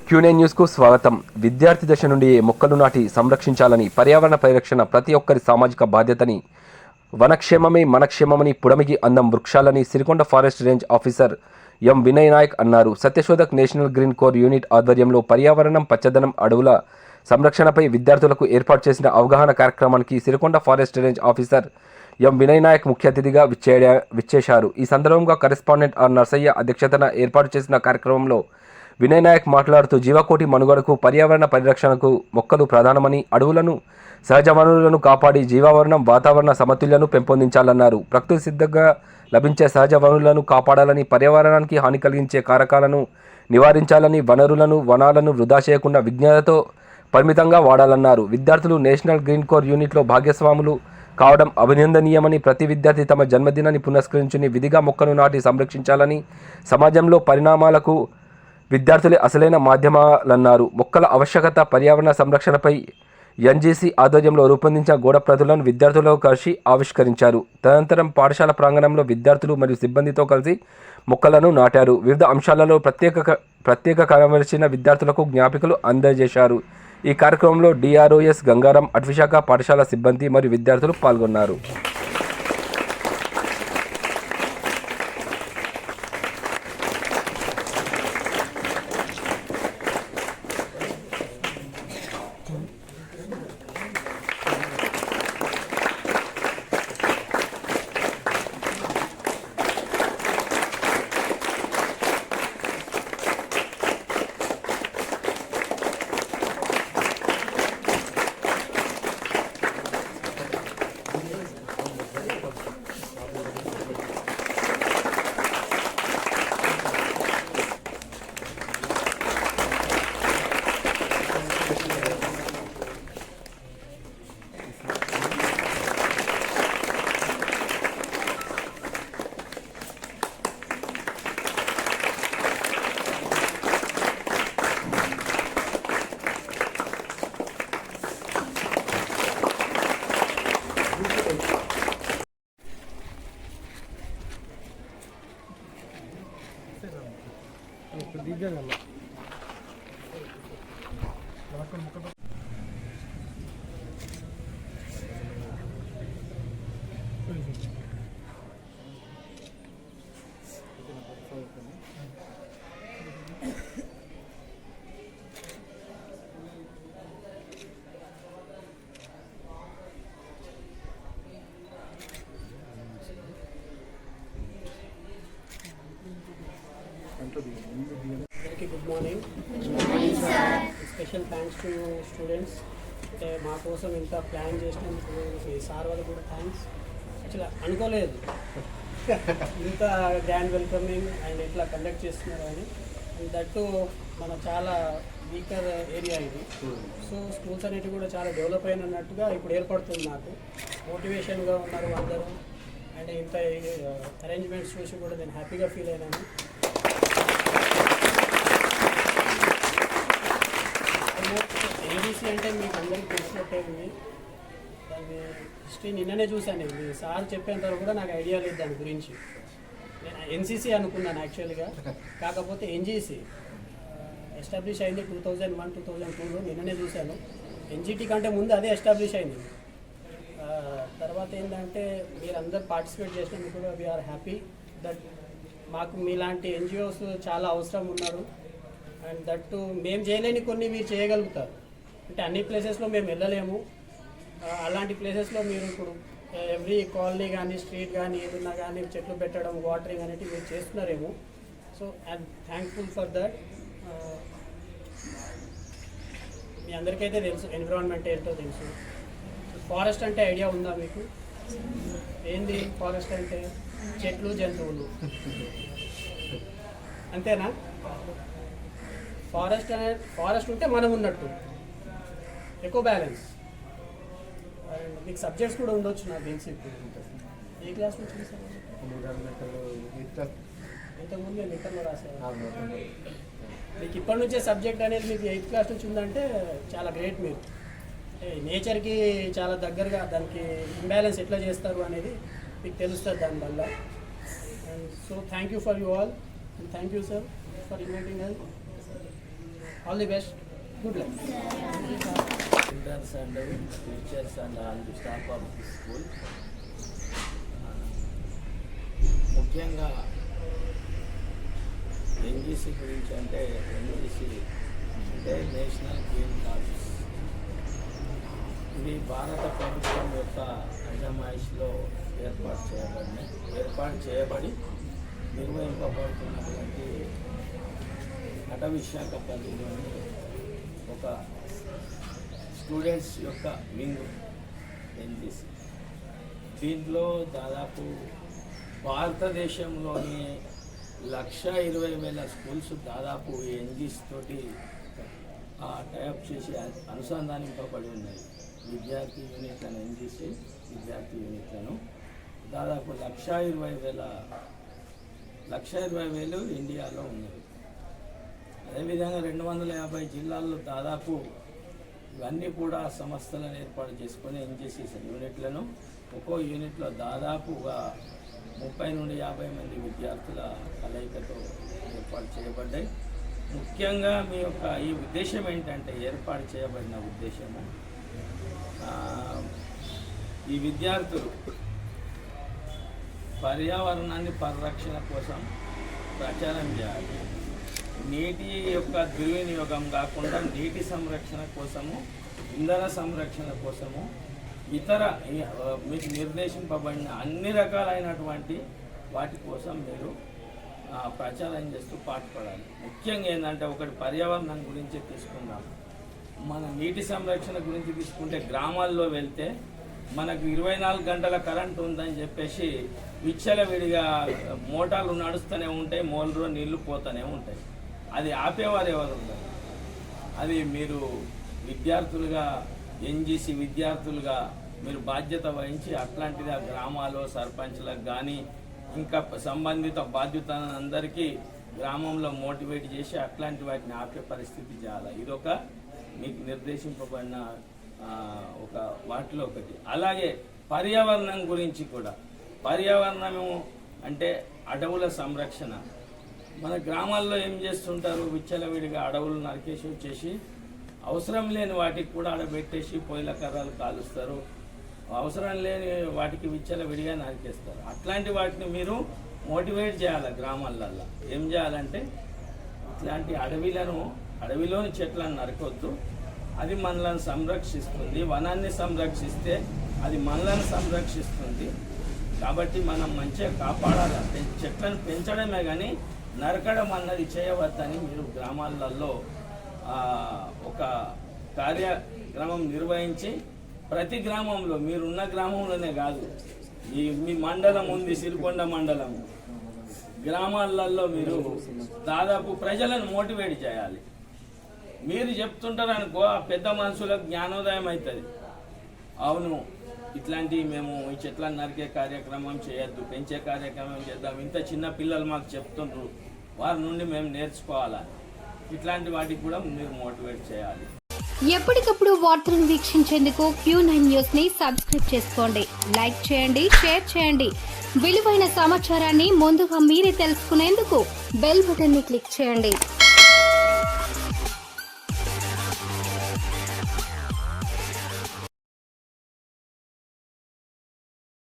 Q&A న్యూస్కు స్వాగతం. విద్యార్థి దశ నుండి మొక్కలు నాటి సంరక్షించాలని, పర్యావరణ పరిరక్షణ ప్రతి ఒక్కరి సామాజిక బాధ్యతని, వనక్షేమమే మనక్షేమమని పుడమికి అందం వృక్షాలని Sirikonda forest range officer M Vinay Nayak అన్నారు. Satyashodhak national green corps unit ఆధ్వర్యంలో పర్యావరణం, పచ్చదనం, అడవుల సంరక్షణపై విద్యార్థులకు ఏర్పాటు చేసిన అవగాహన కార్యక్రమానికి Sirikonda forest range officer M Vinay Nayak ముఖ్య అతిథిగా విచ్చేశారు. ఈ సందర్భంగా కరెస్పాండెంట్ ఆర్ నర్సయ్య అధ్యక్షతన ఏర్పాటు చేసిన కార్యక్రమంలో వినయ్ నాయక్ మాట్లాడుతూ జీవకోటి మనుగడకు, పర్యావరణ పరిరక్షణకు మొక్కలు ప్రధానమని, అడవులను, సహజ వనరులను కాపాడి జీవావరణం, వాతావరణ సమతుల్యను పెంపొందించాలన్నారు. ప్రకృతి సిద్ధంగా లభించే సహజ వనరులను కాపాడాలని, పర్యావరణానికి హాని కలిగించే కారకాలను నివారించాలని, వనాలను వృధా చేయకుండా విజ్ఞానతో పరిమితంగా వాడాలన్నారు. విద్యార్థులు నేషనల్ గ్రీన్ కోర్ యూనిట్లో భాగస్వాములు కావడం అభినందనీయమని, ప్రతి విద్యార్థి తమ జన్మదినాన్ని పురస్కరించుని విధిగా మొక్కను నాటి సంరక్షించాలని, సమాజంలో పరిణామాలకు విద్యార్థులే అసలైన మాధ్యమాలన్నారు. మొక్కల ఆవశ్యకత, పర్యావరణ సంరక్షణపై ఎన్జీసీ ఆధ్వర్యంలో రూపొందించిన గోడ ప్రతులను విద్యార్థులతో కలిసి ఆవిష్కరించారు. తదనంతరం పాఠశాల ప్రాంగణంలో విద్యార్థులు మరియు సిబ్బందితో కలిసి మొక్కలను నాటారు. వివిధ అంశాలలో ప్రత్యేక కనబరిచిన విద్యార్థులకు జ్ఞాపికలు అందజేశారు. ఈ కార్యక్రమంలో డిఆర్ఓఎస్ గంగారం, అటవీశాఖ పాఠశాల సిబ్బంది మరియు విద్యార్థులు పాల్గొన్నారు. Good morning. Special thanks to students. అంటే మా కోసం ఇంత ప్లాన్ చేసినందుకు సార్ వాళ్ళకి కూడా థ్యాంక్స్. యాక్చువల్గా అనుకోలేదు ఇంత గ్రాండ్ వెల్కమింగ్ అండ్ ఇట్లా కండక్ట్ చేస్తున్నారు అని. అండ్ దట్టు మన చాలా వీకర్ ఏరియా ఇది. సో స్కూల్స్ అనేవి కూడా చాలా డెవలప్ అయినట్టుగా ఇప్పుడు ఏర్పడుతుంది. నాకు మోటివేషన్గా ఉన్నారు అందరూ. అండ్ ఇంత అరేంజ్మెంట్స్ చూసి కూడా నేను హ్యాపీగా ఫీల్ అయినాను. ఎన్జీసీ అంటే మీకు అందరికీ తెలిసినట్టే ఉంది. దాని హిస్టరీ నిన్ననే చూశాను. ఇది సార్ చెప్పేంత వరకు కూడా నాకు ఐడియా లేదు దాని గురించి. నేను ఎన్సీసీ అనుకున్నాను యాక్చువల్గా. కాకపోతే ఎన్జీసీ ఎస్టాబ్లిష్ అయింది 2001-2002లో. నిన్ననే చూశాను. ఎన్జీటీ కంటే ముందు అదే ఎస్టాబ్లిష్ అయింది. తర్వాత ఏంటంటే మీరందరూ పార్టిసిపేట్ చేసినందుకు కూడా వీఆర్ హ్యాపీ దట్ మాకు మీలాంటి ఎన్జిఓస్ చాలా అవసరం ఉన్నారు. అండ్ దట్టు మేము చేయలేని కొన్ని మీరు చేయగలుగుతారు. అంటే అన్ని ప్లేసెస్లో మేము వెళ్ళలేము. అలాంటి ప్లేసెస్లో మీరు ఇప్పుడు ఎవ్రీ కాలనీ కానీ, స్ట్రీట్ కానీ, ఏదన్నా కానీ చెట్లు పెట్టడం, వాటరింగ్ అనేవి మీరు చేస్తున్నారేమో. So I'm thankful for that. మీ అందరికైతే తెలుసు ఎన్విరాన్మెంట్ ఏంటో తెలుసు. ఫారెస్ట్ అంటే ఐడియా ఉందా మీకు? ఏంది ఫారెస్ట్ అంటే? చెట్లు, జంతువులు, అంతేనా? ఫారెస్ట్ ఉంటే మనం ఉన్నట్టు. Eco balance. అండ్ మీకు సబ్జెక్ట్స్ కూడా ఉండొచ్చు నాకు తెలిసి. ఏ క్లాస్ నుంచి ఇంతకుముందు నేను లెక్కర్లో రాశాను. మీకు ఇప్పటి నుంచే సబ్జెక్ట్ అనేది మీకు 8th క్లాస్ నుంచి ఉందంటే చాలా గ్రేట్. మీరు నేచర్కి చాలా దగ్గరగా దానికి ఇంబ్యాలెన్స్ ఎట్లా చేస్తారు అనేది మీకు తెలుస్తుంది దానివల్ల. And so thank you for you all. And thank you sir for inviting us. All the best, good luck. Students and teachers and all the staff of the school. ముఖ్యంగా ఎన్జీసీ గురించి అంటే NGC అంటే national game corps. ఇది భారత ప్రభుత్వం యొక్క అజమాయిషిలో ఏర్పాటు చేయబడి నిర్వహింపబడుతున్నటువంటి అటవీ శాఖ పరిధిలోని ఒక స్టూడెంట్స్ యొక్క వింగ్ ఎన్జీసీ. దీంట్లో దాదాపు భారతదేశంలోని 1,20,000 స్కూల్స్ దాదాపు ఎన్జీసీ తోటి టైఅప్ చేసి అనుసంధానింపబడి ఉన్నాయి. విద్యార్థి యూనిట్లను ఎన్జీసీ విద్యార్థి యూనిట్లను దాదాపు 1,20,000 ఇండియాలో ఉన్నాయి. అదేవిధంగా 250 జిల్లాల్లో దాదాపు ఇవన్నీ కూడా సంస్థలను ఏర్పాటు చేసుకొని ఎన్జీసీ యూనిట్లను ఒక్కో యూనిట్లో దాదాపుగా 30 నుండి 50 మంది విద్యార్థుల కలయికతో ఏర్పాటు చేయబడ్డాయి. ముఖ్యంగా మీ యొక్క ఈ ఉద్దేశం ఏంటంటే ఏర్పాటు చేయబడిన ఉద్దేశము ఈ విద్యార్థులు పర్యావరణాన్ని పరిరక్షణ కోసం ప్రచారం చేయాలి. నీటి యొక్క దుర్వినియోగం కాకుండా నీటి సంరక్షణ కోసము, ఇంధన సంరక్షణ కోసము, ఇతర మీకు నిర్దేశింపబడిన అన్ని రకాలైనటువంటి వాటి కోసం మీరు ప్రచారం చేస్తూ పాటుపడాలి. ముఖ్యంగా ఏంటంటే ఒకటి పర్యావరణం గురించి తీసుకుందాం. మన నీటి సంరక్షణ గురించి తీసుకుంటే గ్రామాల్లో వెళ్తే మనకు 24 గంటల కరెంటు ఉందని చెప్పేసి విచ్చలవిడిగా మోటార్లు నడుస్తూనే ఉంటాయి, మోటార్లో నీళ్లు పోతూనే ఉంటాయి. అది ఆపేవారు ఎవరు ఉండరు. అది మీరు విద్యార్థులుగా ఎన్జీసీ విద్యార్థులుగా మీరు బాధ్యత వహించి అట్లాంటిది ఆ గ్రామాల్లో సర్పంచ్లకు కానీ ఇంకా సంబంధిత బాధ్యతలందరికీ గ్రామంలో మోటివేట్ చేసి అట్లాంటి వాటిని ఆపే పరిస్థితి చేయాలి. ఇదొక మీకు నిర్దేశింపబడిన ఒక వాటిలో ఒకటి. అలాగే పర్యావరణం గురించి కూడా, పర్యావరణము అంటే అడవుల సంరక్షణ. మన గ్రామాల్లో ఏం చేస్తుంటారు, విచ్చలవిడిగా అడవులు నరికేసి వచ్చేసి అవసరం లేని వాటికి కూడా ఆడబెట్టేసి పొయ్యిల కర్రలు కాలుస్తారు, అవసరం లేని వాటికి విచ్చలవిడిగా నరికేస్తారు. అట్లాంటి వాటిని మీరు మోటివేట్ చేయాలి. గ్రామాలల్లో ఏం చేయాలంటే ఇట్లాంటి అడవిలోని చెట్లను నరకొద్దు, అది మనలను సంరక్షిస్తుంది. వనాన్ని సంరక్షిస్తే అది మనలను సంరక్షిస్తుంది. కాబట్టి మనం మంచిగా కాపాడాలంటే చెట్లను పెంచడమే కానీ నరకడం అన్నది చేయవద్దని మీరు గ్రామాలలో ఒక కార్యక్రమం నిర్వహించి ప్రతి గ్రామంలో, మీరున్న గ్రామంలోనే కాదు, మీ మండలం ఉంది సిరికొండ మండలం, గ్రామాలలో మీరు దాదాపు ప్రజలను మోటివేట్ చేయాలి. మీరు చెప్తుంటారు అనుకో, ఆ పెద్ద మనుషులకు జ్ఞానోదయం అవుతుంది. అవును, ఇట్లాంటివి మేము ఈ చెట్లను నరికే కార్యక్రమం చేయొద్దు, పెంచే కార్యక్రమం చేద్దాం, ఇంత చిన్న పిల్లలు మాకు చెప్తుండ్రు, వారి నుండి మేము నేర్చుకోవాలా, ఇట్లాంటి వాటికి కూడా మీరు మోటివేట్ చేయాలి. ఎప్పటికప్పుడు వార్తలను వీక్షించేందుకు Q9 న్యూస్ ని సబ్స్క్రైబ్ చేసుకోండి, లైక్ చేయండి, షేర్ చేయండి. విలువైన సమాచారాన్ని ముందుగా మీరే తెలుసుకునేందుకు బెల్ బటన్ ని క్లిక్ చేయండి.